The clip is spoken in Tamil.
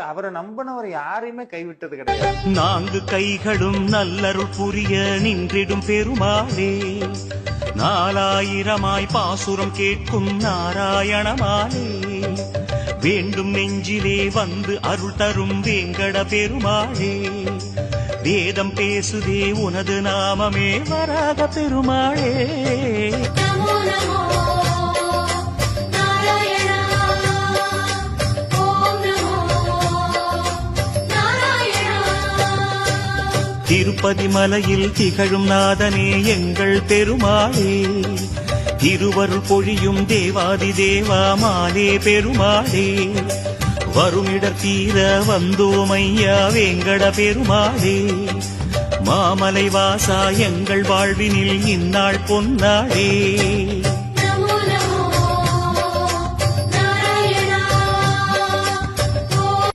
அவரை நம்பினவர் யாரையுமே கைவிட்டது கிடையாது. 4 கைகளும் நல்லருள் புரிய நின்றிடும் பெருமாளே, 4000 பாசுரம் கேட்கும் நாராயணமாலே, வேண்டும் நெஞ்சிலே வந்து அருள் தரும் வேங்கட பெருமாளே, வேதம் பேசுதே உனது நாமமே வராக பெருமாளே. திருப்பதி மலையில் திகழும் நாதனே எங்கள் பெருமாளே, திருவருள் பொழியும் தேவாதி தேவா மாலே பெருமாளே, வருமிடர் தீர வந்தோமையா வேங்கட பெருமாளே, மாமலை வாசா எங்கள் வாழ்வினில் இந்நாள் பொன்னாளே.